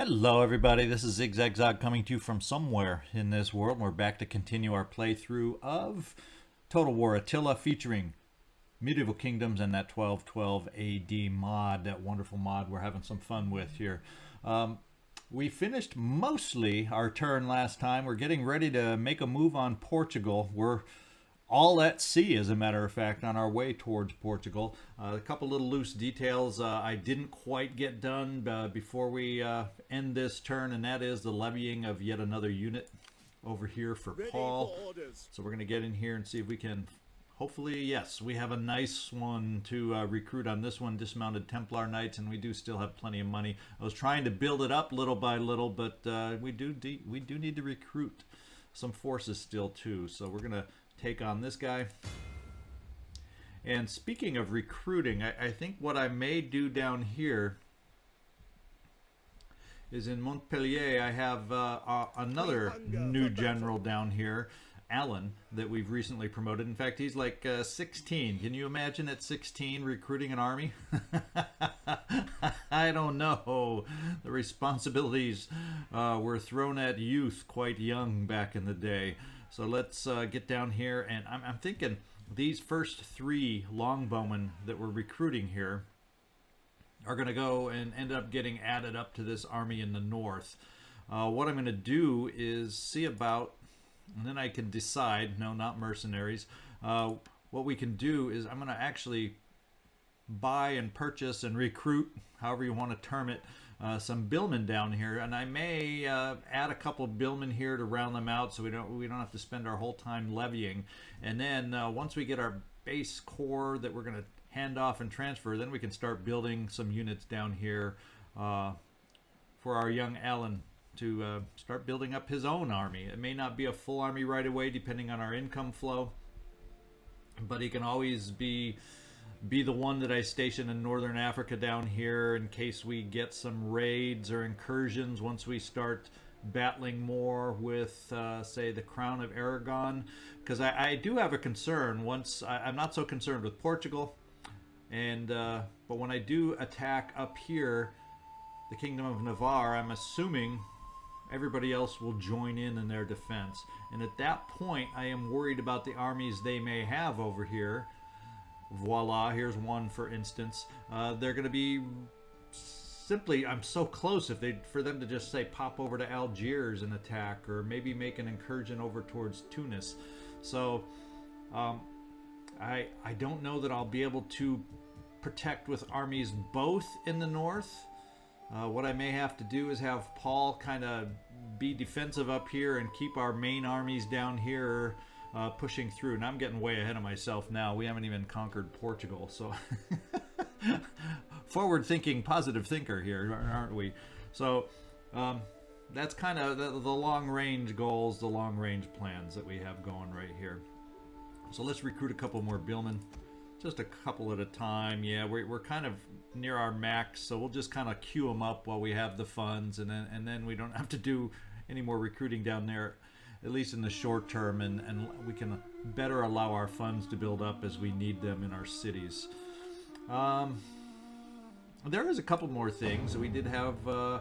Hello everybody, this is ZigZagZog coming to you from somewhere in this world. We're back to continue our playthrough of Total War Attila featuring Medieval Kingdoms and that 1212 AD mod, that wonderful mod we're having some fun with here. We finished mostly our turn last time. We're getting ready to make a move on Portugal. We're all at sea, as a matter of fact, on our way towards Portugal. A couple little loose details I didn't quite get done before we end this turn, and that is the levying of yet another unit over here for Paul. So we're going to get in here and see if we can, hopefully, yes, we have a nice one to recruit on this one, Dismounted Templar Knights, and we do still have plenty of money. I was trying to build it up little by little, but we do need to recruit some forces still too. So we're going to take on this guy. And speaking of recruiting, I think what I may do down here is in Montpellier. I have another new general down here, Alan, that we've recently promoted. In fact, he's like 16. Can you imagine at 16 recruiting an army? I don't know. The responsibilities were thrown at youth quite young back in the day. So let's get down here, and I'm thinking these first three longbowmen that we're recruiting here are going to go and end up getting added up to this army in the north. What I'm going to do is see about, and then I can decide, no, not mercenaries. What we can do is I'm going to actually buy and purchase and recruit, however you want to term it, some billmen down here, and I may add a couple of billmen here to round them out, so we don't have to spend our whole time levying. And then once we get our base core that we're going to hand off and transfer, then we can start building some units down here for our young Alan to start building up his own army. It may not be a full army right away, depending on our income flow, but he can always be the one that I station in northern Africa down here in case we get some raids or incursions once we start battling more with, say, the Crown of Aragon. Because I do have a concern. I'm not so concerned with Portugal, and but when I do attack up here, the Kingdom of Navarre, I'm assuming everybody else will join in their defense. And at that point, I am worried about the armies they may have over here. Voila, here's one for instance. They're going to be simply, I'm so close for them to just say pop over to Algiers and attack, or maybe make an incursion over towards Tunis. So I don't know that I'll be able to protect with armies both in the north. What I may have to do is have Paul kind of be defensive up here and keep our main armies down here pushing through. And I'm getting way ahead of myself now. We haven't even conquered Portugal, so forward-thinking, positive thinker here, aren't we? So that's kind of the long-range goals, the long-range plans that we have going right here. So let's recruit a couple more billmen, just a couple at a time. Yeah, we're kind of near our max, so we'll just kind of queue them up while we have the funds, and then we don't have to do any more recruiting down there, at least in the short term, and we can better allow our funds to build up as we need them in our cities. There is a couple more things. We did have a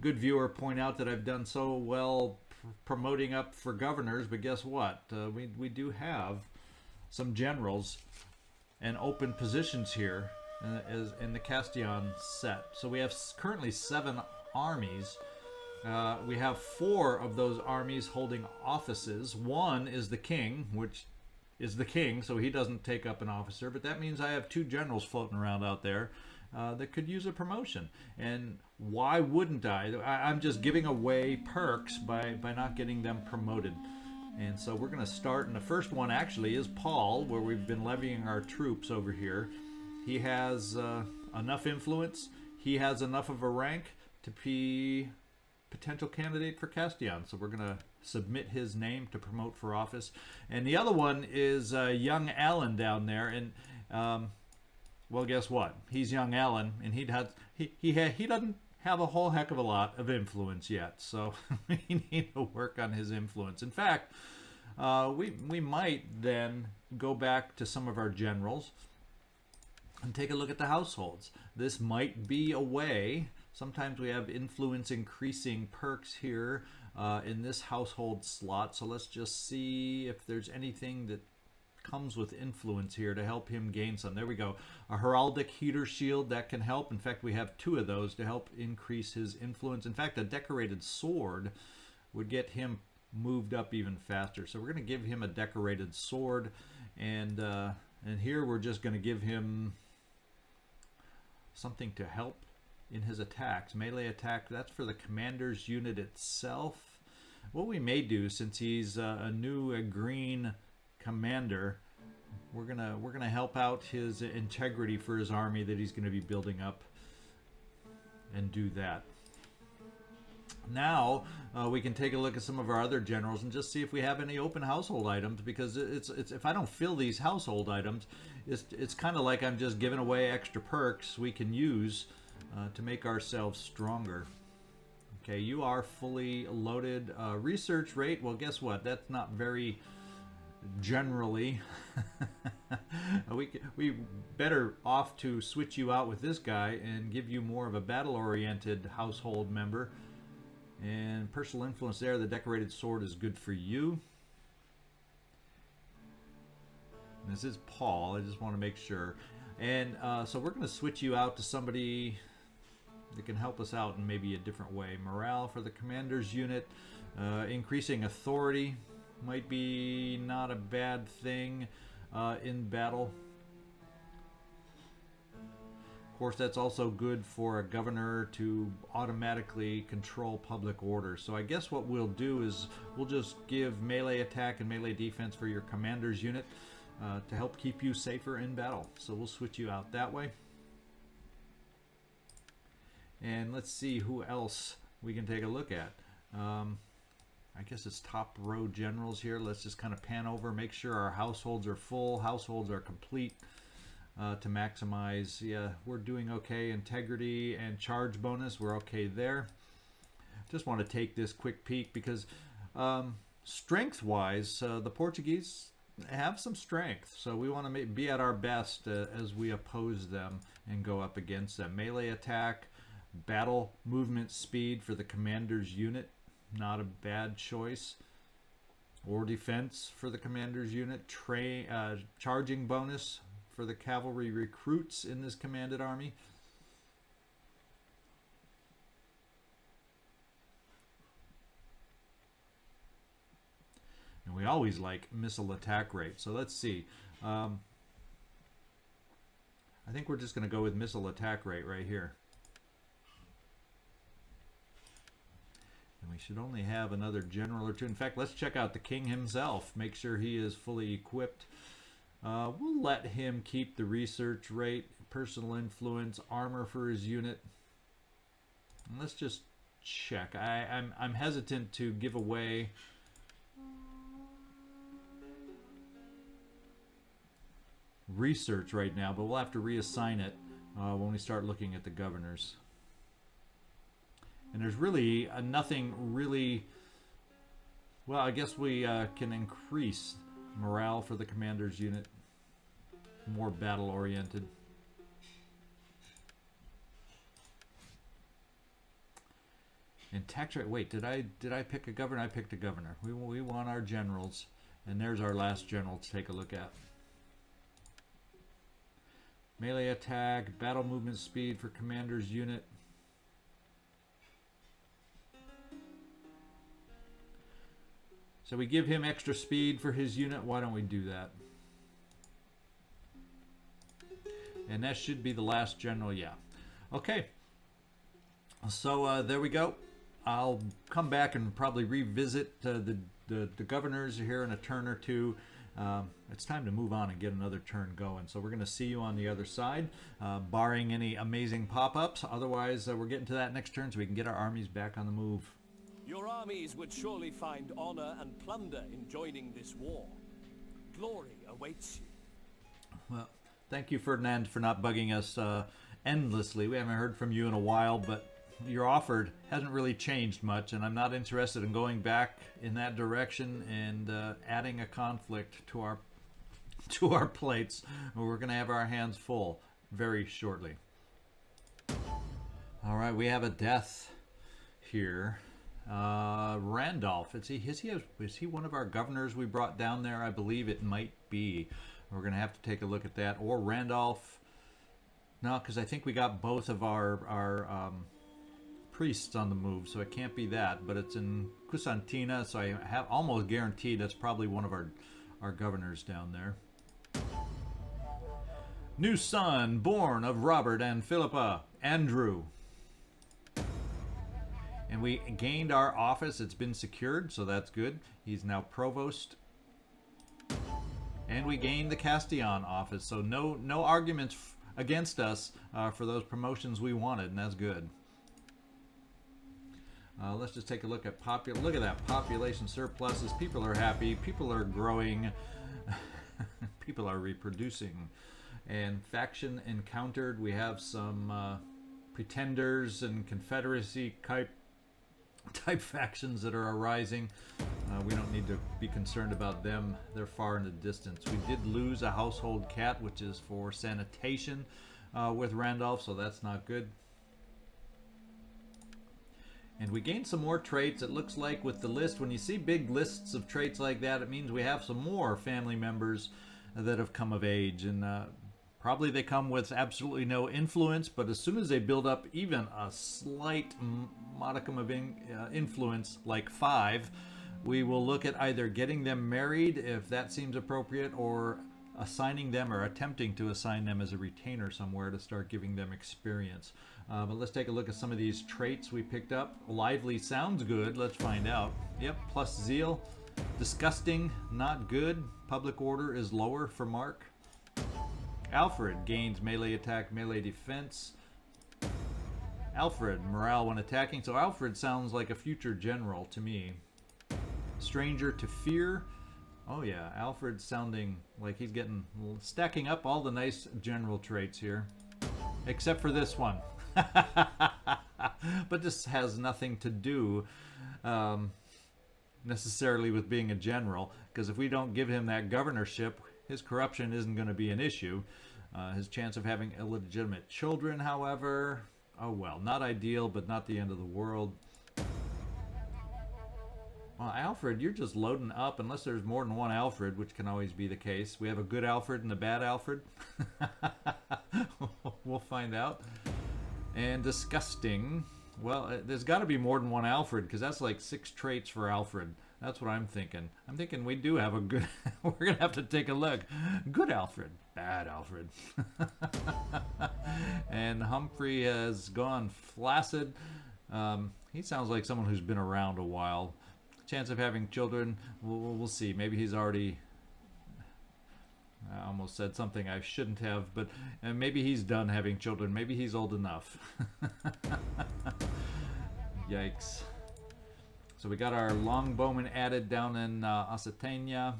good viewer point out that I've done so well promoting up for governors, but guess what? We do have some generals and open positions here in the Castillon set. So we have currently 7 armies. We have 4 of those armies holding offices. One is the king, which is the king, so he doesn't take up an officer, but that means I have 2 generals floating around out there that could use a promotion. And why wouldn't I? I'm just giving away perks by not getting them promoted. And so we're going to start, and the first one actually is Paul, where we've been levying our troops over here. He has enough influence, he has enough of a rank to be potential candidate for Castillon, so we're going to submit his name to promote for office. And the other one is young Alan down there, and well, guess what? He's young Alan, and he doesn't have a whole heck of a lot of influence yet, so we need to work on his influence. In fact, we might then go back to some of our generals and take a look at the households. This might be a way Sometimes we have influence increasing perks here in this household slot. So let's just see if there's anything that comes with influence here to help him gain some. There we go. A heraldic heater shield, that can help. In fact, we have 2 of those to help increase his influence. In fact, a decorated sword would get him moved up even faster. So we're going to give him a decorated sword, and here we're just going to give him something to help in his attacks. Melee attack, that's for the commander's unit itself. What we may do, since he's a new green commander, we're gonna help out his integrity for his army that he's going to be building up, and do that. Now we can take a look at some of our other generals and just see if we have any open household items, because it's if I don't fill these household items, it's kind of like I'm just giving away extra perks we can use to make ourselves stronger. Okay, you are fully loaded. Research rate, well, guess what? That's not very generally. we better off to switch you out with this guy and give you more of a battle-oriented household member. And personal influence there, the decorated sword is good for you. This is Paul, I just want to make sure. And so we're going to switch you out to somebody that can help us out in maybe a different way. Morale for the commander's unit. Increasing authority might be not a bad thing in battle. Of course, that's also good for a governor to automatically control public order. So I guess what we'll do is we'll just give melee attack and melee defense for your commander's unit to help keep you safer in battle. So we'll switch you out that way. And let's see who else we can take a look at. I guess it's top row generals here. Let's just kind of pan over, make sure our households are full, households are complete. To maximize, yeah, we're doing okay. Integrity and charge bonus, we're okay there. Just want to take this quick peek because strength-wise, the Portuguese have some strength, so we want to be at our best as we oppose them and go up against them. Melee attack, battle movement speed for the commander's unit, not a bad choice. Or defense for the commander's unit. Charging bonus for the cavalry recruits in this commanded army. And we always like missile attack rate. So let's see. I think we're just going to go with missile attack rate right here. And we should only have another general or 2. In fact, let's check out the king himself. Make sure he is fully equipped. We'll let him keep the research rate, personal influence, armor for his unit. And let's just check. I'm hesitant to give away research right now, but we'll have to reassign it when we start looking at the governors. And there's really nothing really... Well, I guess we can increase morale for the commander's unit. More battle-oriented. And tax rate. Wait, did I pick a governor? I picked a governor. We want our generals, and there's our last general to take a look at. Melee attack, battle movement speed for commander's unit. So we give him extra speed for his unit. Why don't we do that? And that should be the last general, yeah. Okay. So there we go. I'll come back and probably revisit the governors here in a turn or two. It's time to move on and get another turn going. So we're going to see you on the other side, barring any amazing pop-ups. Otherwise, we're getting to that next turn so we can get our armies back on the move. Your armies would surely find honor and plunder in joining this war. Glory awaits you. Well, thank you, Ferdinand, for not bugging us endlessly. We haven't heard from you in a while, but your offer hasn't really changed much, and I'm not interested in going back in that direction and adding a conflict to our plates. We're going to have our hands full very shortly. All right, we have a death here. Randolph. Is he one of our governors we brought down there? I believe it might be. We're going to have to take a look at that. Or Randolph. No, because I think we got both of our priests on the move, so it can't be that. But it's in Kusantina, so I have almost guaranteed that's probably one of our governors down there. New son, born of Robert and Philippa, Andrew. And we gained our office. It's been secured, so that's good. He's now provost. And we gained the Castillon office, so no arguments against us for those promotions we wanted, and that's good. Let's just take a look at look at that population surpluses. People are happy. People are growing. People are reproducing. And faction encountered. We have some pretenders and confederacy type factions that are arising. We don't need to be concerned about them. They're far in the distance. We did lose a household cat, which is for sanitation with Randolph, so that's not good. And we gained some more traits. It looks like with the list, when you see big lists of traits like that, it means we have some more family members that have come of age. And probably they come with absolutely no influence, but as soon as they build up even a slight modicum of influence, like 5, we will look at either getting them married, if that seems appropriate, or assigning them or attempting to assign them as a retainer somewhere to start giving them experience. But let's take a look at some of these traits we picked up. Lively sounds good. Let's find out. Yep, plus zeal. Disgusting, not good. Public order is lower for Mark. Alfred gains melee attack, melee defense. Alfred, morale when attacking. So Alfred sounds like a future general to me. Stranger to fear. Oh yeah, Alfred's sounding like he's stacking up all the nice general traits here. Except for this one. But this has nothing to do necessarily with being a general, because if we don't give him that governorship, his corruption isn't going to be an issue. His chance of having illegitimate children, however, oh well, not ideal, but not the end of the world. Well, Alfred, you're just loading up, unless there's more than one Alfred, which can always be the case. We have a good Alfred and a bad Alfred. We'll find out. And disgusting. Well, there's got to be more than one Alfred, because that's like 6 traits for Alfred. That's what I'm thinking. I'm thinking we do have a good... We're going to have to take a look. Good Alfred. Bad Alfred. And Humphrey has gone flaccid. He sounds like someone who's been around a while. Chance of having children, we'll see. Maybe he's already... I almost said something I shouldn't have, but maybe he's done having children. Maybe he's old enough. Yikes. So we got our longbowmen added down in Occitania,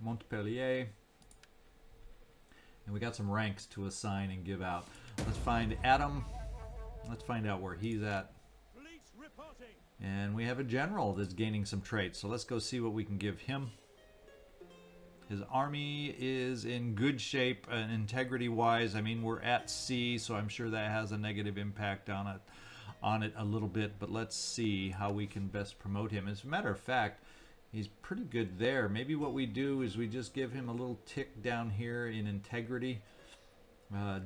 Montpellier. And we got some ranks to assign and give out. Let's find Adam. Let's find out where he's at. And we have a general that's gaining some traits. So let's go see what we can give him. His army is in good shape, integrity-wise. I mean, we're at sea, so I'm sure that has a negative impact on it a little bit. But let's see how we can best promote him. As a matter of fact, he's pretty good there. Maybe what we do is we just give him a little tick down here in integrity,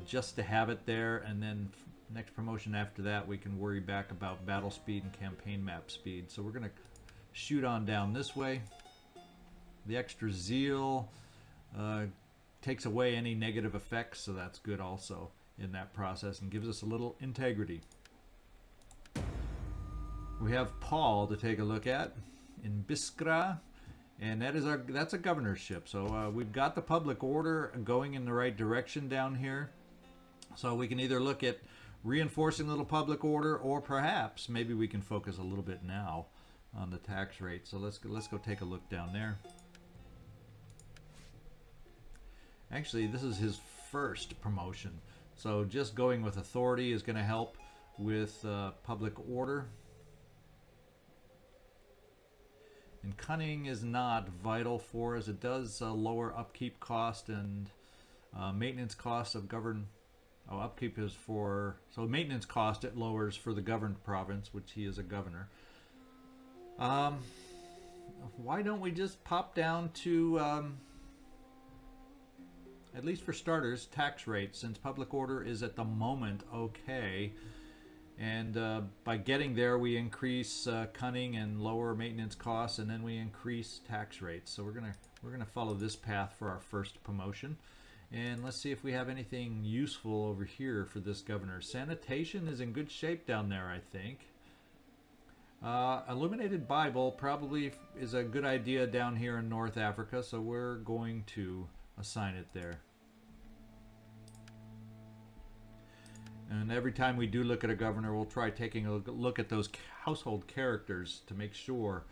just to have it there, and then next promotion after that we can worry back about battle speed and campaign map speed. So we're going to shoot on down this way. The extra zeal takes away any negative effects, so that's good also in that process and gives us a little integrity. We have Paul to take a look at in Biskra, and that's a governorship. So we've got the public order going in the right direction down here. So we can either look at reinforcing a little public order, or perhaps maybe we can focus a little bit now on the tax rate. So let's go take a look down there. Actually, this is his first promotion, so just going with authority is going to help with public order. And cunning is not vital for us. It does lower upkeep cost and maintenance costs of Oh, upkeep is for... So maintenance cost it lowers for the governed province, which he is a governor. Why don't we just pop down to, at least for starters, tax rate, since public order is at the moment okay. And by getting there, we increase cunning and lower maintenance costs, and then we increase tax rates. So we're gonna follow this path for our first promotion. And let's see if we have anything useful over here for this governor. Sanitation is in good shape down there, I think. Illuminated Bible probably is a good idea down here in North Africa, so we're going to assign it there. And every time we do look at a governor, we'll try taking a look at those household characters to make sure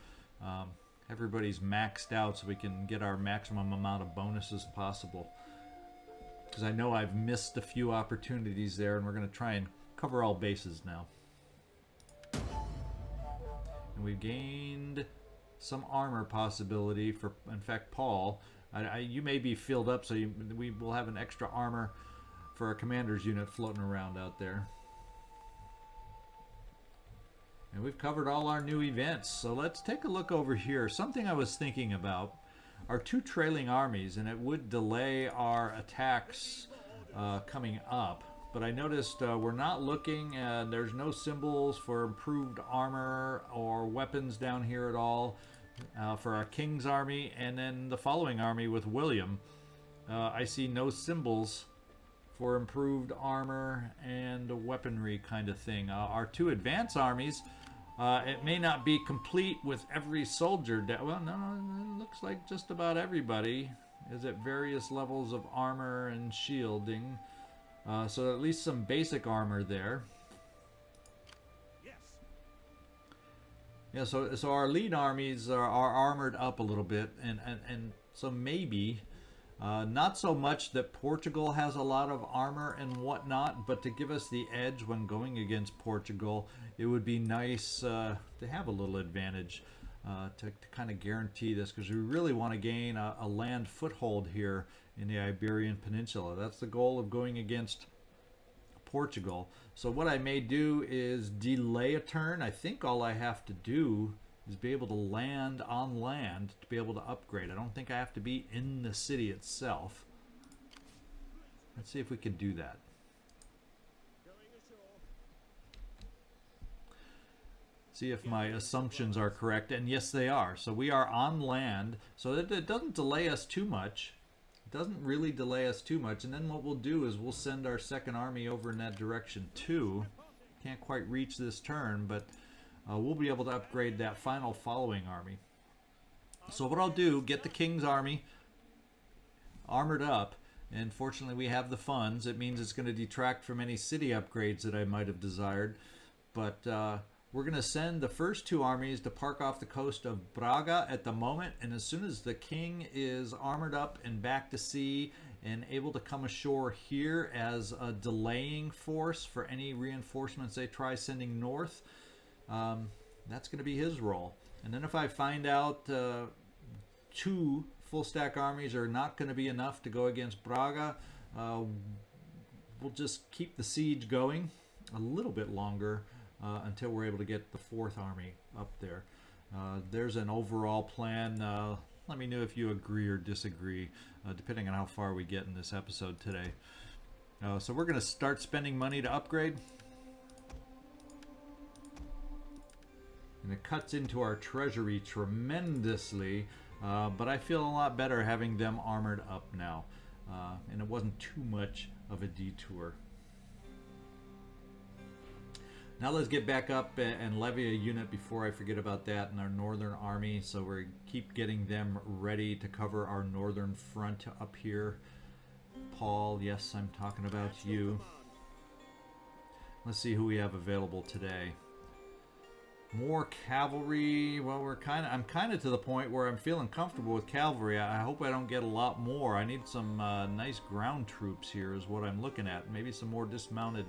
everybody's maxed out so we can get our maximum amount of bonuses possible. Because I know I've missed a few opportunities there, and we're going to try and cover all bases now. And we've gained some armor possibility for, in fact, Paul. You may be filled up, so we will have an extra armor for our commander's unit floating around out there. And we've covered all our new events, so let's take a look over here. Something I was thinking about are 2 trailing armies, and it would delay our attacks coming up. But I noticed we're not looking, there's no symbols for improved armor or weapons down here at all for our king's army. And then the following army with William, I see no symbols for improved armor and weaponry kind of thing. Our 2 advance armies, it may not be complete with every soldier. Well, no, it looks like just about everybody is at various levels of armor and shielding. So at least some basic armor there. Yes. Yeah, so our lead armies are armored up a little bit, and so maybe not so much that Portugal has a lot of armor and whatnot, but to give us the edge when going against Portugal, it would be nice to have a little advantage to kind of guarantee this, because we really want to gain a land foothold here in the Iberian Peninsula. That's the goal of going against Portugal. So what I may do is delay a turn. I think all I have to do is be able to land on land to be able to upgrade. I don't think I have to be in the city itself. Let's see if we can do that. See if my assumptions are correct, and yes they are. So we are on land, so that it doesn't delay us too much. It doesn't really delay us too much, and then what we'll do is we'll send our second army over in that direction too. Can't quite reach this turn, but we'll be able to upgrade that final following army. So what I'll do, get the king's army armored up, and fortunately we have the funds. It means it's going to detract from any city upgrades that I might have desired, but we're going to send the first 2 armies to park off the coast of Braga at the moment, and as soon as the king is armored up and back to sea and able to come ashore here as a delaying force for any reinforcements they try sending north, that's going to be his role. And then if I find out 2 full stack armies are not going to be enough to go against Braga, we'll just keep the siege going a little bit longer until we're able to get the 4th army up there. There's an overall plan. Let me know if you agree or disagree, depending on how far we get in this episode today. So we're going to start spending money to upgrade. And it cuts into our treasury tremendously, but I feel a lot better having them armored up now. And it wasn't too much of a detour. Now let's get back up and levy a unit before I forget about that in our northern army. So we keep getting them ready to cover our northern front up here. Paul, yes, I'm talking about you. Let's see who we have available today. More cavalry. Well, I'm kind of to the point where I'm feeling comfortable with cavalry. I hope I don't get a lot more. I need some nice ground troops here is what I'm looking at. Maybe some more dismounted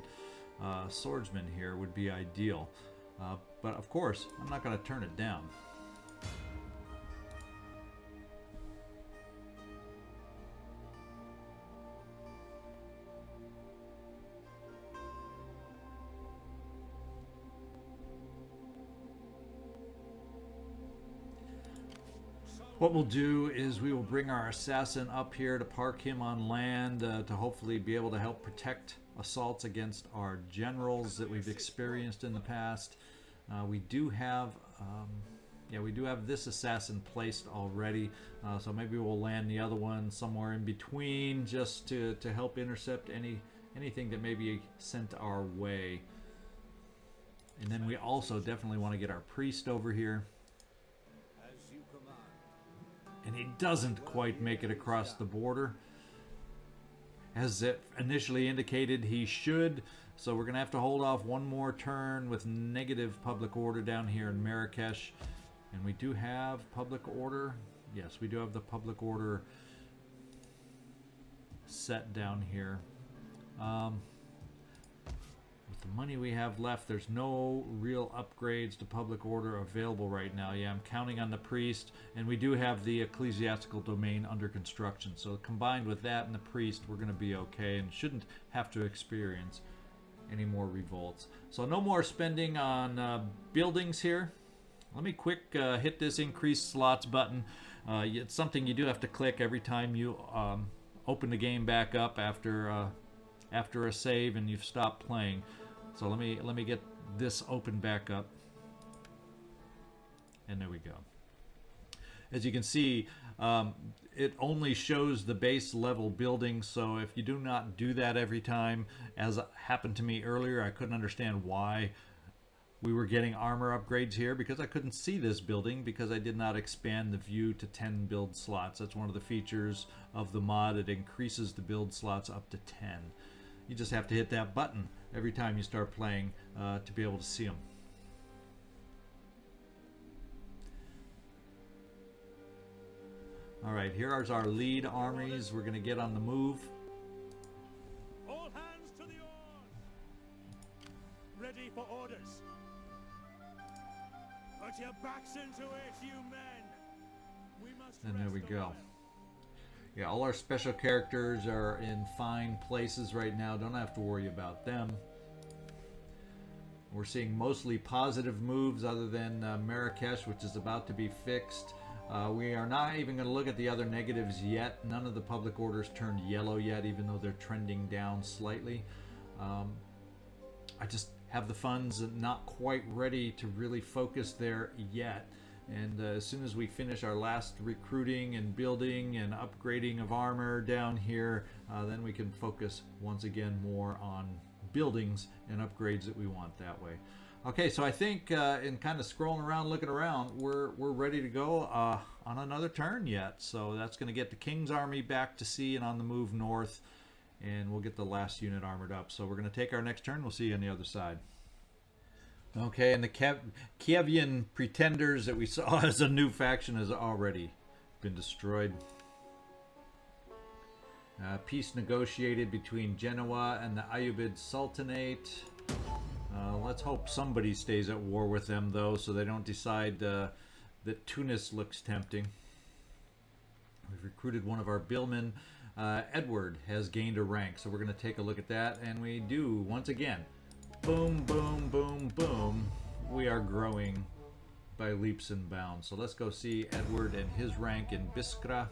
swordsmen here would be ideal. But of course, I'm not going to turn it down. What we'll do is we will bring our assassin up here to park him on land to hopefully be able to help protect assaults against our generals that we've experienced in the past. We do have this assassin placed already, so maybe we'll land the other one somewhere in between just to help intercept anything that may be sent our way. And then we also definitely want to get our priest over here. And he doesn't quite make it across the border as it initially indicated he should, so we're gonna have to hold off one more turn with negative public order down here in Marrakesh. And we do have public order. Yes, we do have the public order set down here. With the money we have left, there's no real upgrades to public order available right now. Yeah, I'm counting on the priest, and we do have the ecclesiastical domain under construction. So combined with that and the priest, we're going to be okay and shouldn't have to experience any more revolts. So no more spending on buildings here. Let me quick hit this increase slots button. It's something you do have to click every time you open the game back up after a save and you've stopped playing. So let me get this open back up, and there we go. As you can see, it only shows the base level buildings, so if you do not do that every time, as happened to me earlier, I couldn't understand why we were getting armor upgrades here, because I couldn't see this building because I did not expand the view to 10 build slots. That's one of the features of the mod. It increases the build slots up to 10. You just have to hit that button every time you start playing to be able to see them. Alright, here are our lead armies. We're going to get on the move. All hands to the oars! Ready for orders. Put your backs into it, you men! We must And there we rest a go. while. Yeah, all our special characters are in fine places right now. Don't have to worry about them. We're seeing mostly positive moves other than Marrakesh, which is about to be fixed. We are not even going to look at the other negatives yet. None of the public orders turned yellow yet, even though they're trending down slightly. I just have the funds not quite ready to really focus there yet. And as soon as we finish our last recruiting and building and upgrading of armor down here, then we can focus once again more on buildings and upgrades that we want that way. Okay, so I think in kind of scrolling around, looking around, we're ready to go on another turn yet. So that's going to get the King's army back to sea and on the move north, and we'll get the last unit armored up. So we're going to take our next turn. We'll see you on the other side. Okay, and the Kievian Pretenders that we saw as a new faction has already been destroyed. Peace negotiated between Genoa and the Ayyubid Sultanate. Let's hope somebody stays at war with them, though, so they don't decide that Tunis looks tempting. We've recruited one of our billmen. Edward has gained a rank, so we're going to take a look at that, and we do, once again. Boom, boom, boom, boom. We are growing by leaps and bounds. So let's go see Edward and his rank in Biskra.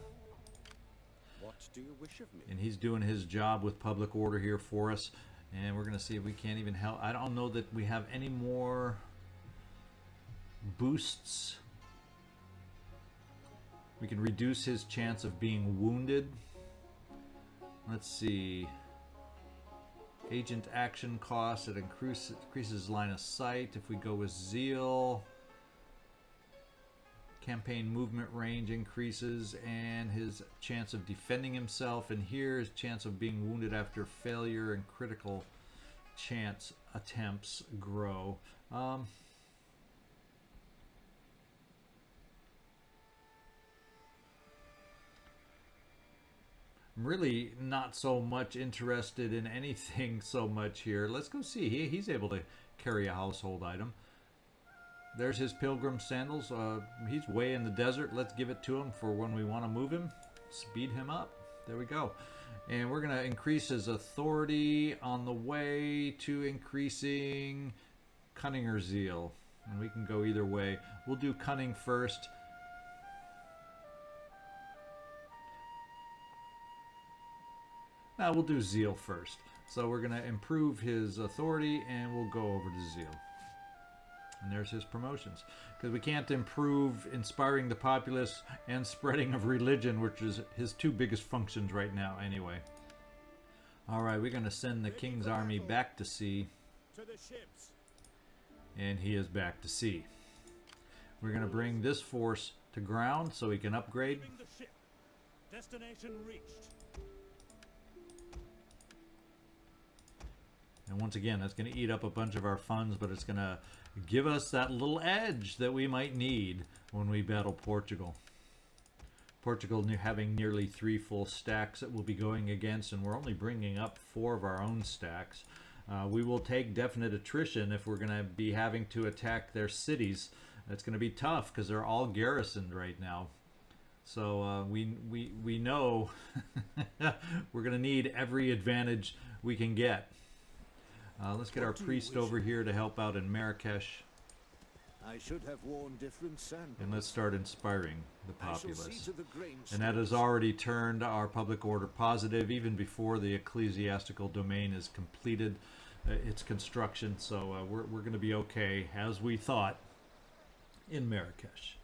What do you wish of me? And he's doing his job with public order here for us. And we're going to see if we can't even help. I don't know that we have any more boosts. We can reduce his chance of being wounded. Let's see. Agent action cost, it increases line of sight. If we go with Zeal, campaign movement range increases, and his chance of defending himself. And here his chance of being wounded after failure and critical chance attempts grow. I'm really not so much interested in anything so much here. Let's go see. He's able to carry a household item. There's his pilgrim sandals. He's way in the desert. Let's give it to him for when we want to move him. Speed him up. There we go. And we're going to increase his authority on the way to increasing cunning or zeal. And we can go either way. We'll do cunning first. We'll do zeal first. So we're going to improve his authority, and we'll go over to zeal. And there's his promotions. Because we can't improve inspiring the populace and spreading of religion, which is his two biggest functions right now anyway. Alright, we're going to send the king's army back to sea. To the ships. And he is back to sea. We're going to bring this force to ground so he can upgrade. The ship. Destination reached. And once again, that's going to eat up a bunch of our funds, but it's going to give us that little edge that we might need when we battle Portugal. Portugal having nearly 3 full stacks that we'll be going against, and we're only bringing up 4 of our own stacks. We will take definite attrition if we're going to be having to attack their cities. It's going to be tough because they're all garrisoned right now. So we know we're going to need every advantage we can get. Let's get our priest over here to help out in Marrakesh. I should have worn different sandals. And let's start inspiring the populace. And that has already turned our public order positive even before the ecclesiastical domain is completed its construction. So we're going to be okay, as we thought, in Marrakesh.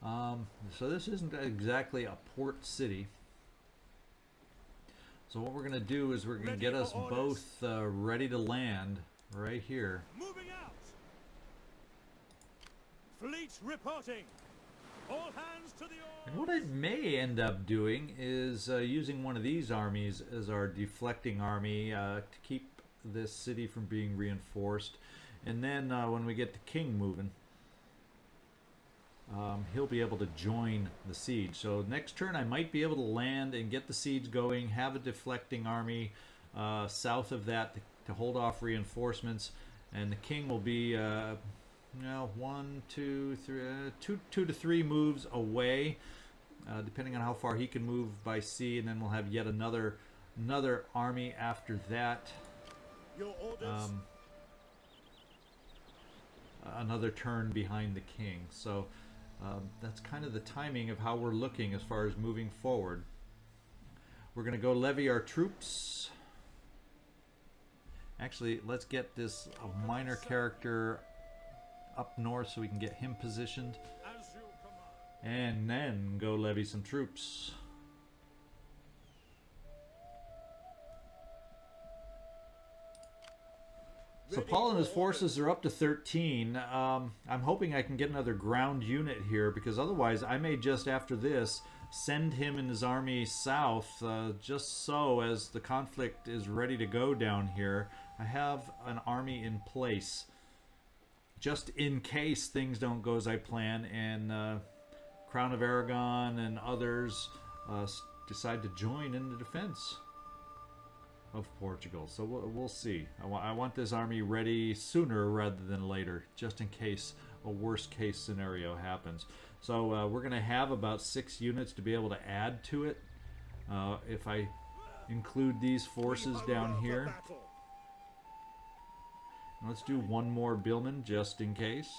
So this isn't exactly a port city. So what we're going to do is we're going to get us both ready to land right here. Moving out. Fleet reporting. All hands to the oars. And what I may end up doing is using one of these armies as our deflecting army to keep this city from being reinforced. And then when we get the king moving, he'll be able to join the siege. So next turn I might be able to land and get the siege going, have a deflecting army south of that to hold off reinforcements, and the king will be two to three moves away, depending on how far he can move by sea, and then we'll have yet another army after that. Your orders. Another turn behind the king. So that's kind of the timing of how we're looking as far as moving forward. We're going to go levy our troops. Actually, let's get this minor character up north so we can get him positioned. As you command. And then go levy some troops. So Paul and his forces are up to 13. I'm hoping I can get another ground unit here, because otherwise I may just after this send him and his army south, just so as the conflict is ready to go down here, I have an army in place just in case things don't go as I plan and Crown of Aragon and others decide to join in the defense of Portugal. So we'll see. I want this army ready sooner rather than later, just in case a worst case scenario happens. So we're going to have about 6 units to be able to add to it if I include these forces down here. Let's do one more billman just in case.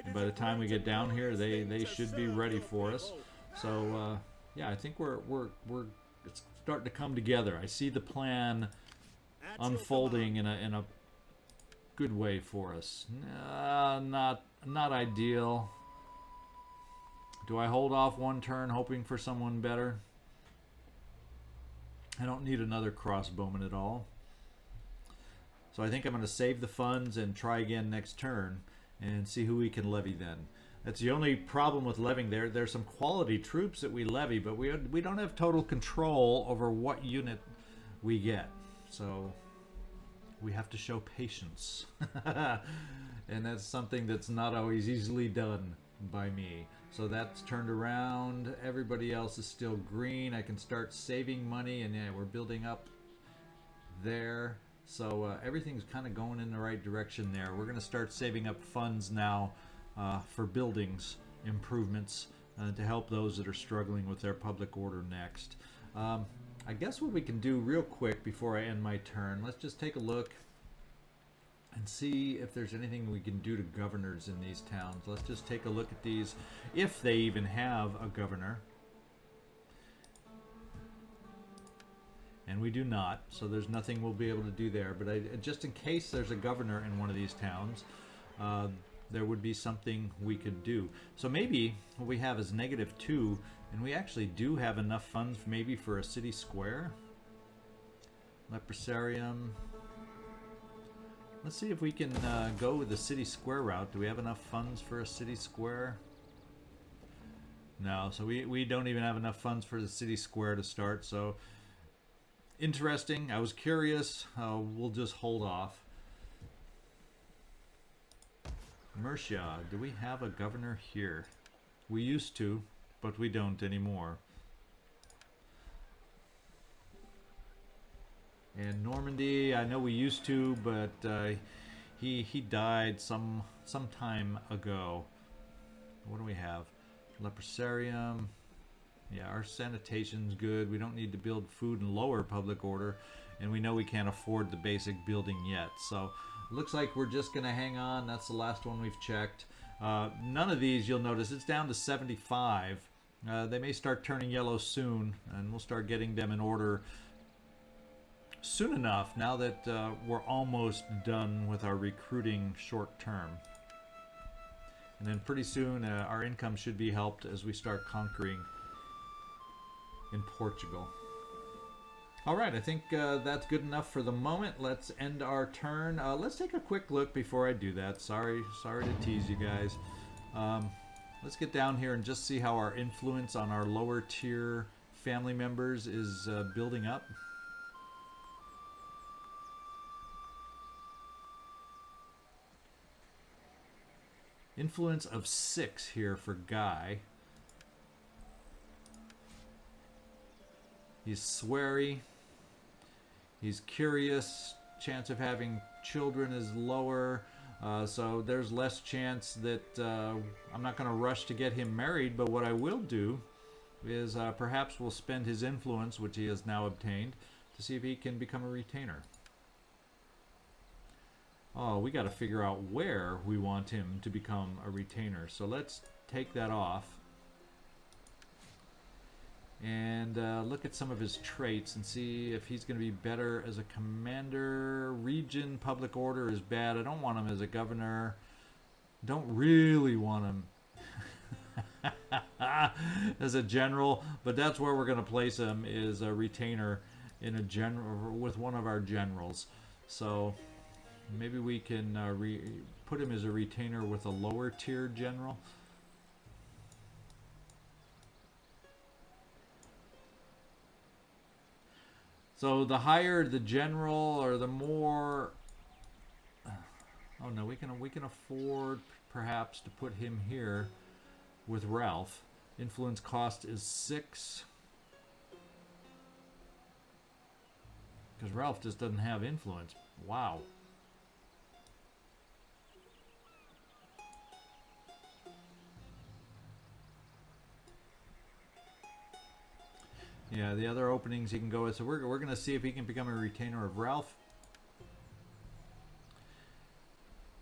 And by the time we get down here, they should be ready for us. So yeah, I think we're it's starting to come together. I see the plan unfolding in a good way for us. Not ideal. Do I hold off one turn hoping for someone better? I don't need another crossbowman at all. So I think I'm going to save the funds and try again next turn and see who we can levy then. That's the only problem with levying. There's some quality troops that we levy, but we don't have total control over what unit we get. So we have to show patience. And that's something that's not always easily done by me. So that's turned around. Everybody else is still green. I can start saving money, and yeah, we're building up there. So everything's kind of going in the right direction there. We're going to start saving up funds now for buildings improvements to help those that are struggling with their public order next. I guess what we can do real quick before I end my turn, let's just take a look and see if there's anything we can do to governors in these towns. Let's just take a look at these, if they even have a governor. And we do not, so there's nothing we'll be able to do there. But just in case there's a governor in one of these towns, there would be something we could do. So maybe what we have is -2, and we actually do have enough funds maybe for a city square. Leprosarium. Let's see if we can go with the city square route. Do we have enough funds for a city square? No, so we don't even have enough funds for the city square to start, so interesting. I was curious. We'll just hold off. Mercia, do we have a governor here? We used to, but we don't anymore. And Normandy, I know we used to, but he died some time ago. What do we have? Leprosarium. Yeah, our sanitation's good. We don't need to build food and lower public order, and we know we can't afford the basic building yet. So looks like we're just gonna hang on. That's the last one we've checked. None of these, you'll notice, it's down to 75. They may start turning yellow soon, and we'll start getting them in order soon enough, now that we're almost done with our recruiting short term. And then pretty soon our income should be helped as we start conquering in Portugal. Alright, I think that's good enough for the moment. Let's end our turn. Let's take a quick look before I do that. Sorry to tease you guys. Let's get down here and just see how our influence on our lower tier family members is building up. Influence of 6 here for Guy. He's sweary. He's curious. Chance of having children is lower. So there's less chance that I'm not going to rush to get him married. But what I will do is perhaps we'll spend his influence, which he has now obtained, to see if he can become a retainer. Oh, we got to figure out where we want him to become a retainer. So let's take that off. And look at some of his traits and see if he's going to be better as a commander. Region, public order is bad. I don't want him as a governor. Don't really want him as a general. But that's where we're going to place him, is a retainer in a general with one of our generals. So maybe we can put him as a retainer with a lower tier general. So the higher the general, or the more. Oh no, we can afford perhaps to put him here with Ralph. Influence cost is 6. Because Ralph just doesn't have influence. Wow. Yeah, the other openings he can go with. So we're going to see if he can become a retainer of Ralph.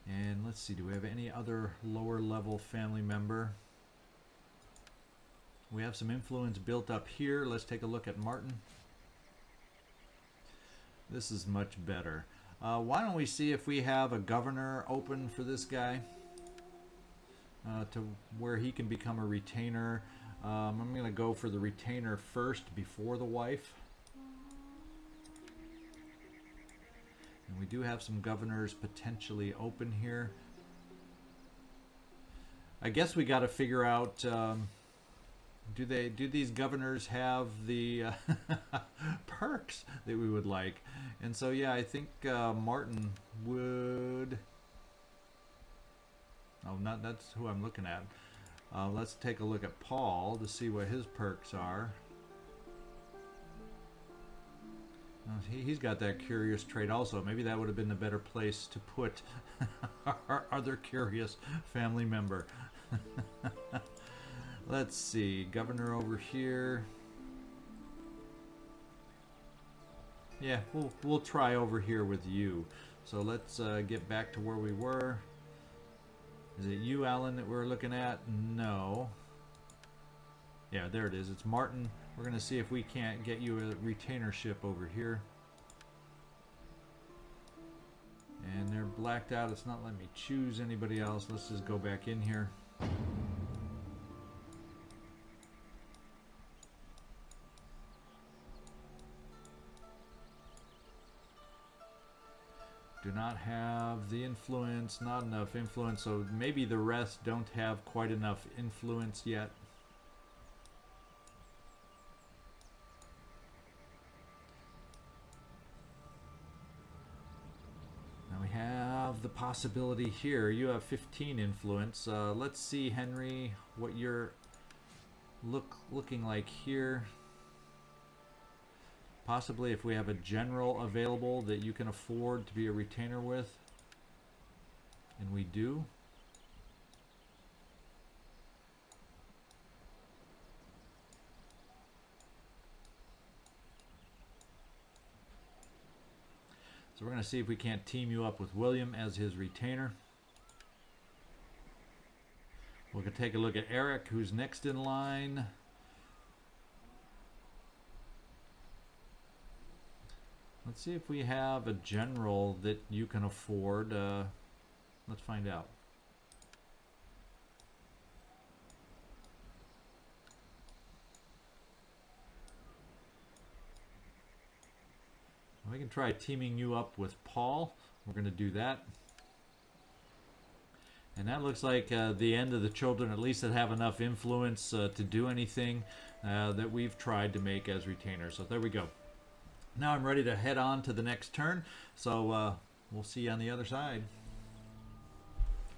And let's see, do we have any other lower level family member? We have some influence built up here. Let's take a look at Martin. This is much better. Why don't we see if we have a governor open for this guy? To where he can become a retainer. I'm going to go for the retainer first before the wife. And we do have some governors potentially open here. I guess we got to figure out, do these governors have the perks that we would like? And so yeah, I think Martin would. Oh, that's who I'm looking at. Let's take a look at Paul to see what his perks are. He's got that curious trait also. Maybe that would have been the better place to put our other curious family member. Let's see, governor over here. Yeah, we'll try over here with you. So let's get back to where we were. Is it you, Alan, that we're looking at? No. Yeah, there it is. It's Martin. We're going to see if we can't get you a retainer ship over here. And they're blacked out. It's not letting me choose anybody else. Let's just go back in here. Do not have the influence, not enough influence, so maybe the rest don't have quite enough influence yet. Now we have the possibility here. You have 15 influence. Let's see, Henry, what you're looking like here. Possibly if we have a general available that you can afford to be a retainer with. And we do. So we're going to see if we can't team you up with William as his retainer. We're going to take a look at Eric, who's next in line. Let's see if we have a general that you can afford. Let's find out. We can try teaming you up with Paul. We're going to do that. And that looks like the end of the children, at least that have enough influence to do anything that we've tried to make as retainers. So there we go. Now I'm ready to head on to the next turn, so we'll see you on the other side.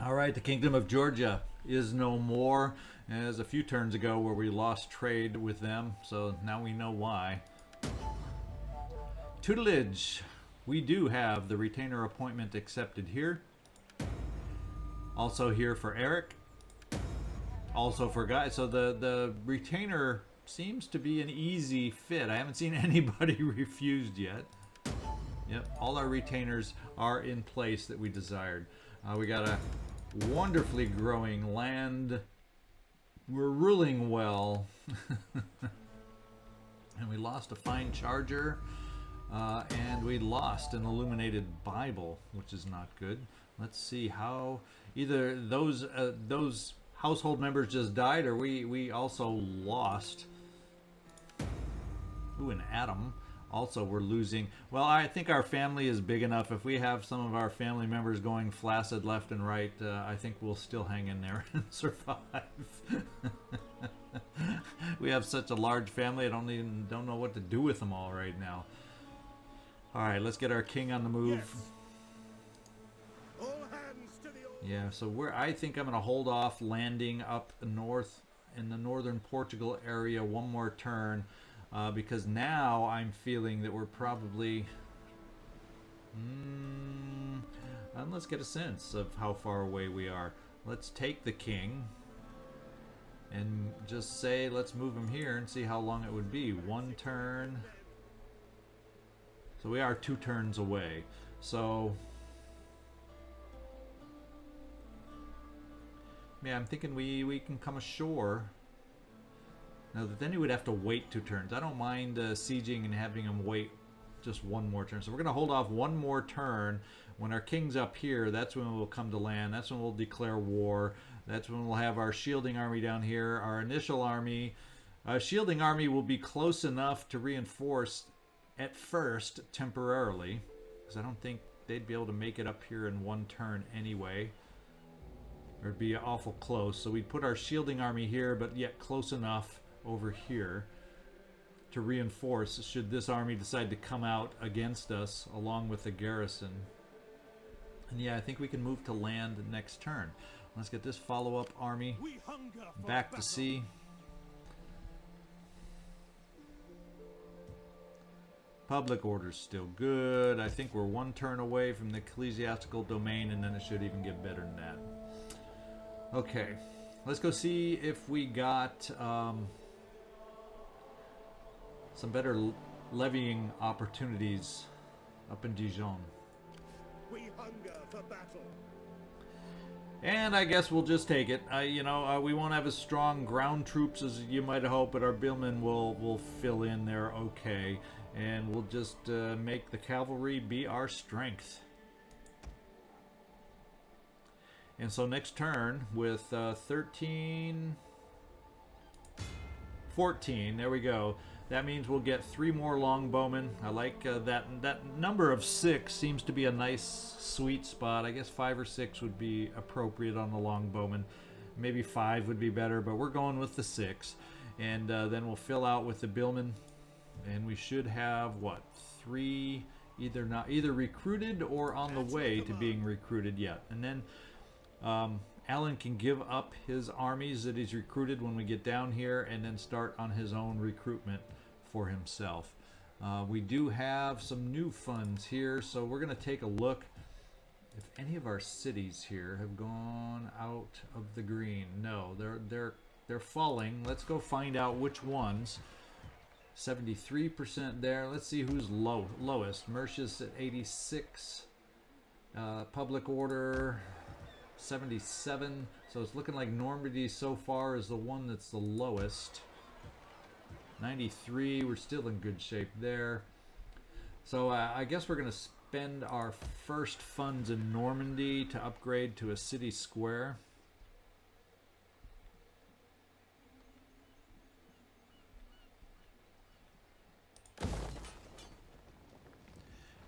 All right, the Kingdom of Georgia is no more. As a few turns ago where we lost trade with them, so now we know why. Tutelage. We do have the retainer appointment accepted here. Also here for Eric. Also for Guy. So the retainer seems to be an easy fit. I haven't seen anybody refused yet. Yep, all our retainers are in place that we desired. We got a wonderfully growing land. We're ruling well. And we lost a fine charger. And we lost an illuminated Bible, which is not good. Let's see how either those household members just died, or we also lost. Ooh, an Adam. Also, we're losing. Well, I think our family is big enough. If we have some of our family members going flaccid left and right, I think we'll still hang in there and survive. We have such a large family. I don't know what to do with them all right now. All right, let's get our king on the move. Yes. All hands to the oars. Yeah, so I think I'm going to hold off landing up north in the northern Portugal area one more turn. Because now I'm feeling that we're probably... and let's get a sense of how far away we are. Let's take the king and just say let's move him here and see how long it would be. One turn. So we are 2 turns away. So... yeah, I'm thinking we can come ashore. Now, then he would have to wait 2 turns. I don't mind sieging and having him wait just one more turn. So we're going to hold off one more turn. When our king's up here, that's when we'll come to land. That's when we'll declare war. That's when we'll have our shielding army down here. Our initial army. Shielding army will be close enough to reinforce at first, temporarily. Because I don't think they'd be able to make it up here in 1 turn anyway. Or it'd be awful close. So we'd put our shielding army here, but yet close enough over here to reinforce should this army decide to come out against us along with the garrison. And yeah, I think we can move to land next turn. Let's get this follow-up army back to sea. Public order's still good. I think we're 1 turn away from the ecclesiastical domain, and then it should even get better than that. Okay, let's go see if we got some better levying opportunities up in Dijon. We hunger for battle. And I guess we'll just take it. We won't have as strong ground troops as you might hope, but our billmen will fill in there okay. And we'll just make the cavalry be our strength. And so next turn with 13, 14, there we go. That means we'll get 3 more longbowmen. I like that number of 6 seems to be a nice sweet spot. I guess 5 or 6 would be appropriate on the longbowmen. Maybe 5 would be better, but we're going with the 6. And then we'll fill out with the billmen. And we should have, what, 3 either recruited or on the way to being recruited yet. And then Alan can give up his armies that he's recruited when we get down here and then start on his own recruitment for himself. We do have some new funds here, so we're going to take a look if any of our cities here have gone out of the green. No, they're falling. Let's go find out which ones. 73% there. Let's see who's lowest. Mercia's at 86. Public order 77. So it's looking like Normandy so far is the one that's the lowest. 93. We're still in good shape there. So I guess we're going to spend our first funds in Normandy to upgrade to a city square.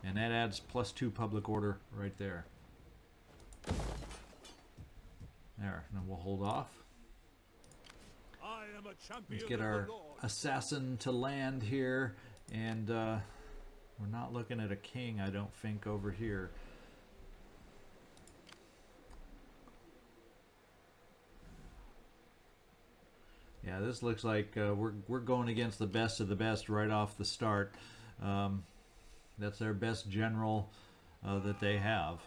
And that adds +2 public order right there. There, and then we'll hold off. I am a champion. Let's get our assassin to land here, and we're not looking at a king, I don't think, over here. Yeah, this looks like we're going against the best of the best right off the start. That's their best general that they have.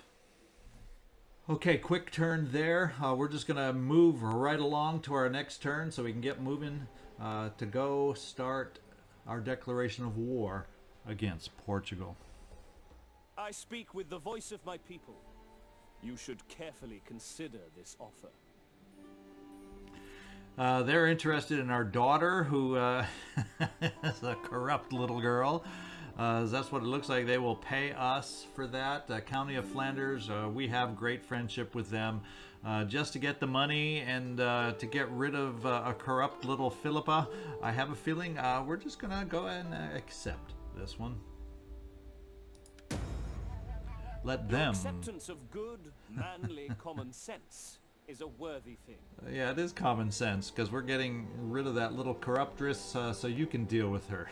Okay, quick turn there. We're just going to move right along to our next turn so we can get moving to go start our declaration of war against Portugal. I speak with the voice of my people. You should carefully consider this offer. They're interested in our daughter, who is a corrupt little girl. That's what it looks like. They will pay us for that. County of Flanders, we have great friendship with them. Just to get the money and to get rid of a corrupt little Philippa, I have a feeling we're just going to go and accept this one. Let them... Acceptance of good, manly common sense is a worthy thing. Yeah, it is common sense, because we're getting rid of that little corruptress, so you can deal with her.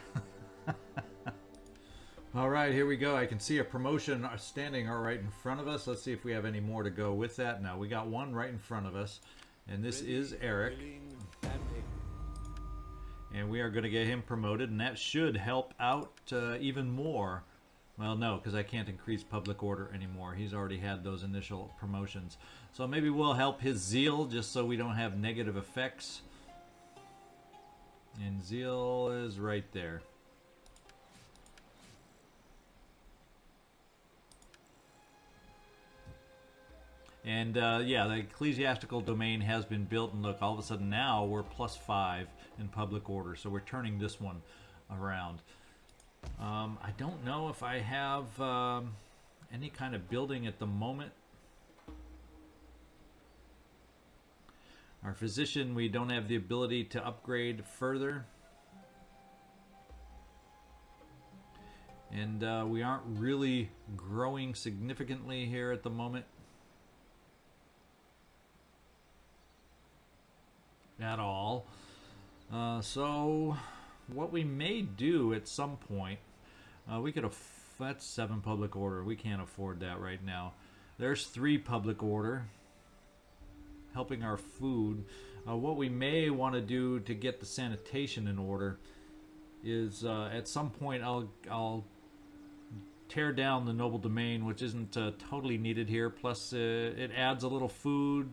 All right, here we go. I can see a promotion standing right in front of us. Let's see if we have any more to go with that. No, we got one right in front of us, and this is Eric. And we are going to get him promoted, and that should help out even more. Well, no, because I can't increase public order anymore. He's already had those initial promotions. So maybe we'll help his zeal, just so we don't have negative effects. And zeal is right there. And yeah, the ecclesiastical domain has been built, and look, all of a sudden now we're +5 in public order, so we're turning this one around. I don't know if I have any kind of building at the moment. Our physician, we don't have the ability to upgrade further. And we aren't really growing significantly here at the moment. At all. So what we may do at some point, we could that's 7 public order. We can't afford that right now. There's 3 public order, helping our food. What we may want to do to get the sanitation in order is at some point I'll tear down the noble domain, which isn't totally needed here. Plus it adds a little food,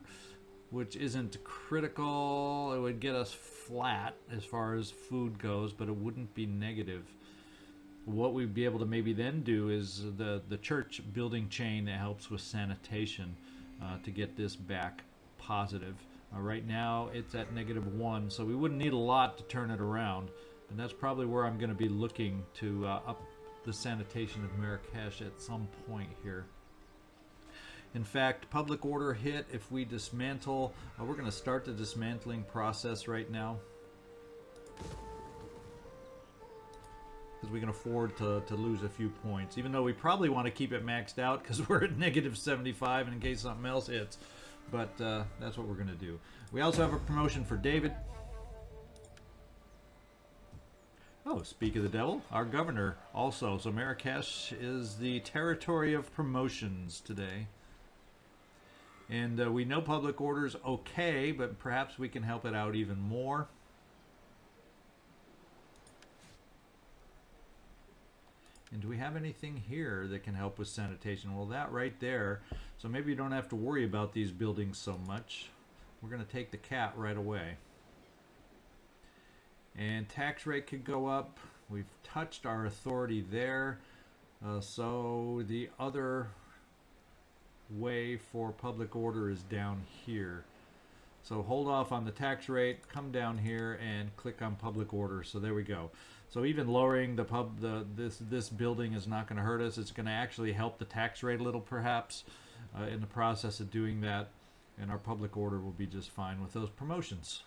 which isn't critical. It would get us flat as far as food goes, but it wouldn't be negative. What we'd be able to maybe then do is the church building chain that helps with sanitation. to get this back positive. Right now it's at -1, so we wouldn't need a lot to turn it around, and that's probably where I'm going to be looking to up the sanitation of Marrakesh at some point here. In fact, public order hit. If we dismantle, we're going to start the dismantling process right now, because we can afford to lose a few points, even though we probably want to keep it maxed out because we're at -75 in case something else hits. But that's what we're going to do. We also have a promotion for David. Oh, speak of the devil, our governor also. So Marrakesh is the territory of promotions today. And we know public order's okay, but perhaps we can help it out even more. And do we have anything here that can help with sanitation? Well, that right there. So maybe you don't have to worry about these buildings so much. We're going to take the cat right away. And tax rate could go up. We've touched our authority there. So the other way for public order is down here. So hold off on the tax rate, come down here and click on public order. So there we go. So even lowering this building is not going to hurt us. It's going to actually help the tax rate a little, perhaps, in the process of doing that, and our public order will be just fine with those promotions.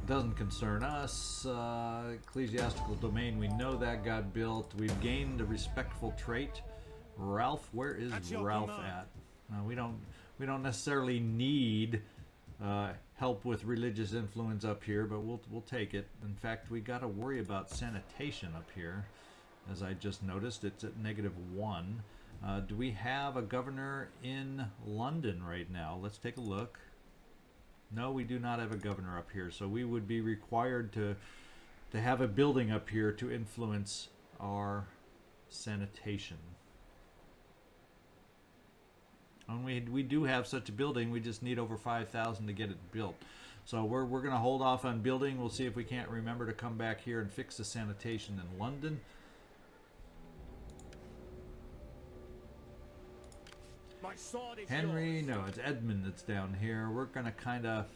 Doesn't concern us. Ecclesiastical domain, we know that got built. We've gained a respectful trait. Ralph, where is Ralph at? We don't necessarily need help with religious influence up here, but we'll take it. In fact, we got to worry about sanitation up here, as I just noticed. It's at -1. Do we have a governor in London right now? Let's take a look. No, we do not have a governor up here, so we would be required to have a building up here to influence our sanitation. And we do have such a building. We just need over 5,000 to get it built. So we're going to hold off on building. We'll see if we can't remember to come back here and fix the sanitation in London. My sword is Henry, yours. no, it's Edmund that's down here. We're going to kind of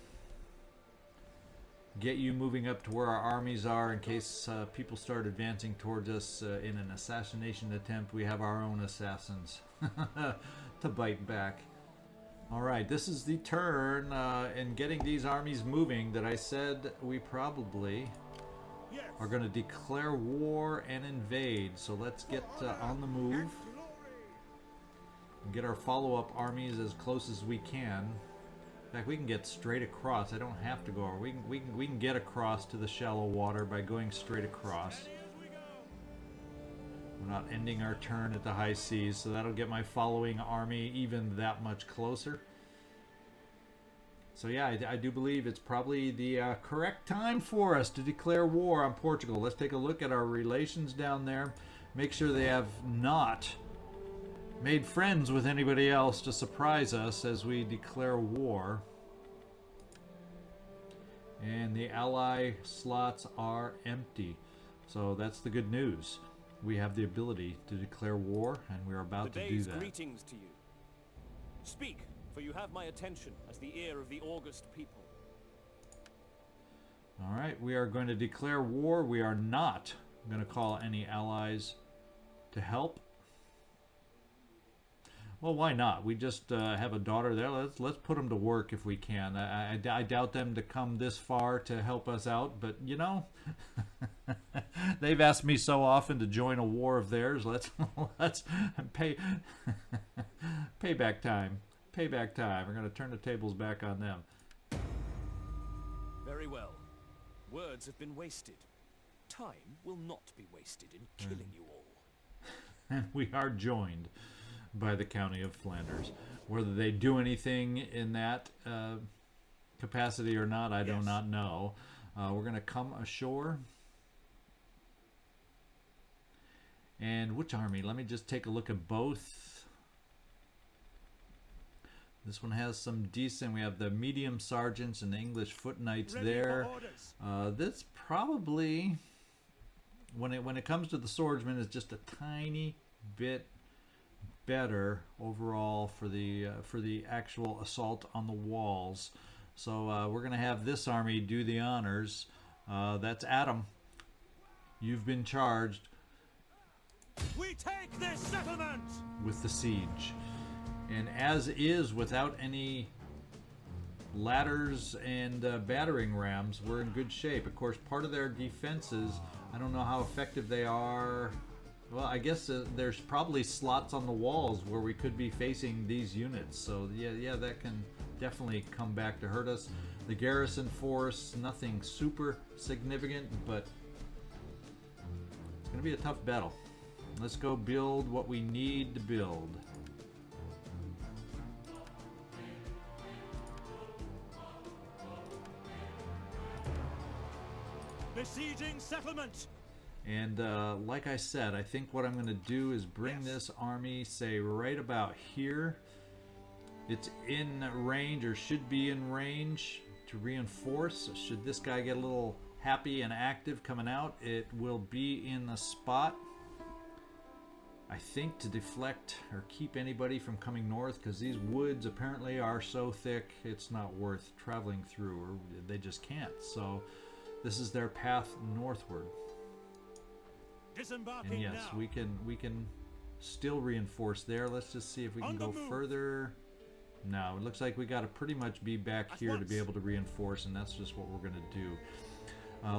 get you moving up to where our armies are in case people start advancing towards us in an assassination attempt. We have our own assassins to bite back. All right, this is the turn in getting these armies moving that I said we probably are going to declare war and invade. So let's get on the move and get our follow-up armies as close as we can. In fact, we can get straight across. I don't have to go. We can get across to the shallow water by going straight across. We're not ending our turn at the high seas, so that'll get my following army even that much closer. So yeah, I do believe it's probably the correct time for us to declare war on Portugal. Let's take a look at our relations down there. Make sure they have not made friends with anybody else to surprise us as we declare war. And the ally slots are empty. So that's the good news. We have the ability to declare war, and we're about to do that. Greetings to you. Speak, for you have my attention as the ear of the august people. All right, we are going to declare war. We are not going to call any allies to help. Well, why not? We just have a daughter there. Let's put them to work if we can. I doubt them to come this far to help us out, but you know, they've asked me so often to join a war of theirs. Let's pay payback time. Payback time. We're going to turn the tables back on them. Very well. Words have been wasted. Time will not be wasted in killing you all. And we are joined by the County of Flanders. Whether they do anything in that capacity or not, I do not know. We're going to come ashore. And which army? Let me just take a look at both. This one has some decent. We have the medium sergeants and the English foot knights there. This probably when it comes to the swordsman, it's just a tiny bit better overall for the actual assault on the walls. So we're gonna have this army do the honors. That's Adam. You've been charged We take this settlement! with the siege, and as is, without any ladders and battering rams, we're in good shape. Of course, part of their defenses, I don't know how effective they are. Well, I guess there's probably slots on the walls where we could be facing these units. So yeah, that can definitely come back to hurt us. The garrison force, nothing super significant, but it's going to be a tough battle. Let's go build what we need to build. Besieging settlement! And like I said, I think what I'm going to do is bring this army, say, right about here. It's in range, or should be in range, to reinforce. Should this guy get a little happy and active coming out, it will be in the spot, I think, to deflect or keep anybody from coming north, because these woods apparently are so thick it's not worth traveling through, or they just can't. So this is their path northward. Disembarking And yes, now. we can still reinforce there. Let's just see if we can On the go move. further. No, it looks like we got to pretty much be back At here to once. be able to reinforce, and that's just what we're going to do.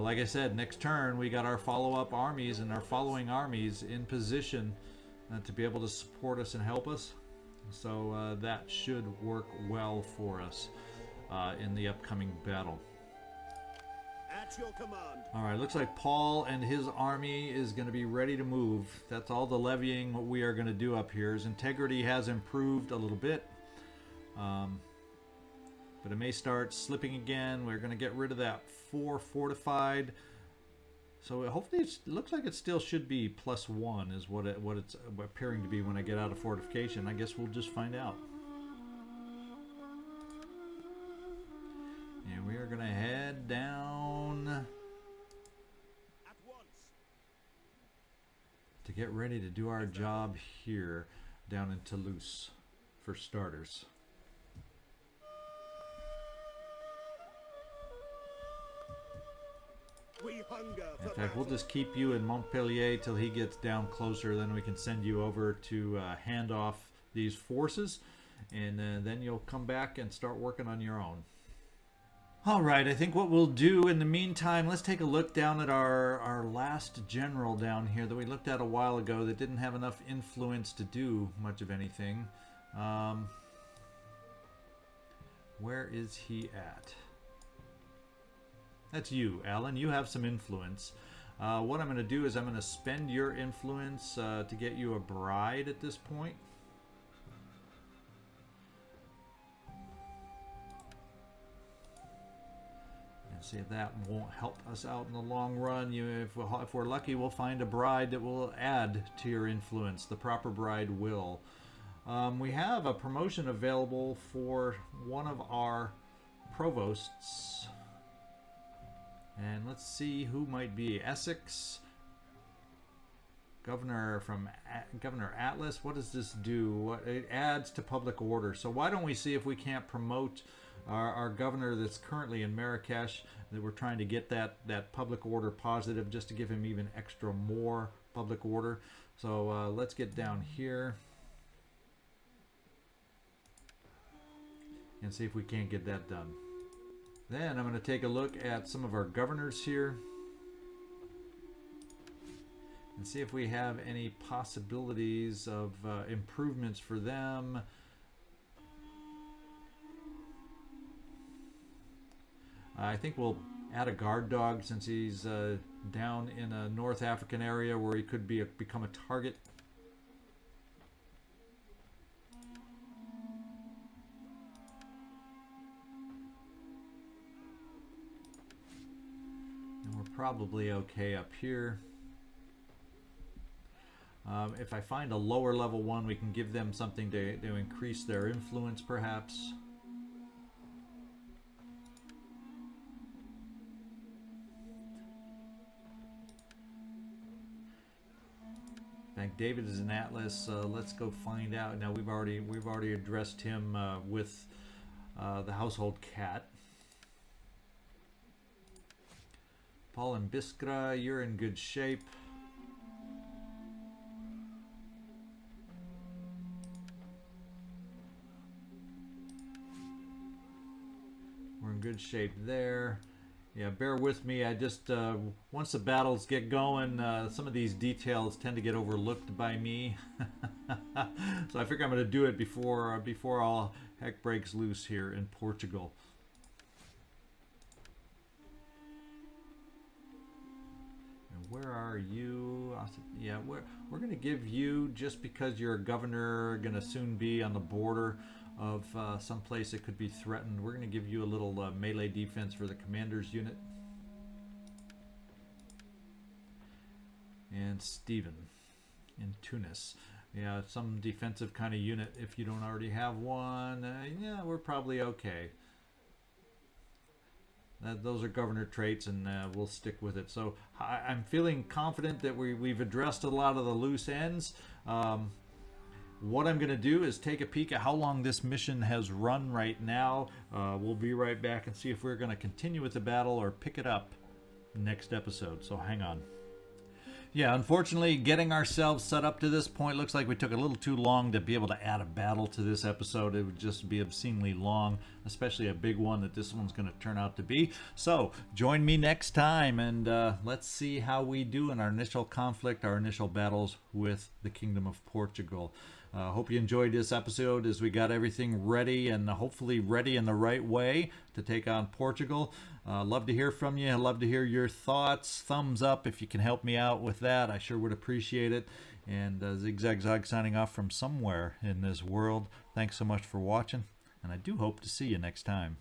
Like I said, next turn we got our follow-up armies and our following armies in position to be able to support us and help us. So that should work well for us in the upcoming battle. At your command. Alright, looks like Paul and his army is going to be ready to move. That's all the levying what we are going to do up here. His integrity has improved a little bit. But it may start slipping again. We're going to get rid of that 4 fortified. So hopefully it looks like it still should be +1 is what it's appearing to be when I get out of fortification. I guess we'll just find out. And we are going to head down At once. to get ready to do our job here down in Toulouse for starters. We hunger for In fact, we'll battle. just keep you in Montpellier till he gets down closer. Then we can send you over to hand off these forces, and then you'll come back and start working on your own. All right, I think what we'll do in the meantime, let's take a look down at our last general down here that we looked at a while ago that didn't have enough influence to do much of anything. Where is he at? That's you, Alan. You have some influence. What I'm going to do is I'm going to spend your influence to get you a bride at this point. And see if that won't help us out in the long run. If we're lucky, we'll find a bride that will add to your influence. The proper bride will. We have a promotion available for one of our provosts. And let's see who might be. Essex, Governor Atlas. What does this do? It adds to public order. So why don't we see if we can't promote our governor that's currently in Marrakesh, that we're trying to get that public order positive, just to give him even extra more public order. So let's get down here and see if we can't get that done. Then I'm going to take a look at some of our governors here and see if we have any possibilities of improvements for them. I think we'll add a guard dog since he's down in a North African area where he could become a target. Probably okay up here. If I find a lower level one, we can give them something to increase their influence, perhaps. David is in Atlas. Let's go find out. Now we've already addressed him with the household cat. Paul and Biskra, you're in good shape. We're in good shape there. Yeah, bear with me. I just, once the battles get going, some of these details tend to get overlooked by me. So I figure I'm going to do it before all heck breaks loose here in Portugal. And where are you? Yeah, we're going to give you, just because you're a governor, going to soon be on the border of some place that could be threatened. We're going to give you a little melee defense for the commander's unit. And Stephen in Tunis. Yeah, some defensive kind of unit if you don't already have one. Yeah, we're probably okay. Those are governor traits, and we'll stick with it. So I'm feeling confident that we've addressed a lot of the loose ends. What I'm going to do is take a peek at how long this mission has run right now. We'll be right back and see if we're going to continue with the battle or pick it up next episode. So hang on. Yeah, unfortunately, getting ourselves set up to this point looks like we took a little too long to be able to add a battle to this episode. It would just be obscenely long, especially a big one that this one's going to turn out to be. So join me next time, and let's see how we do in our initial conflict, our initial battles with the Kingdom of Portugal. Hope you enjoyed this episode as we got everything ready, and hopefully ready in the right way to take on Portugal. Love to hear from you. Love to hear your thoughts. Thumbs up if you can help me out with that. I sure would appreciate it. And ZigZagZog signing off from somewhere in this world. Thanks so much for watching, and I do hope to see you next time.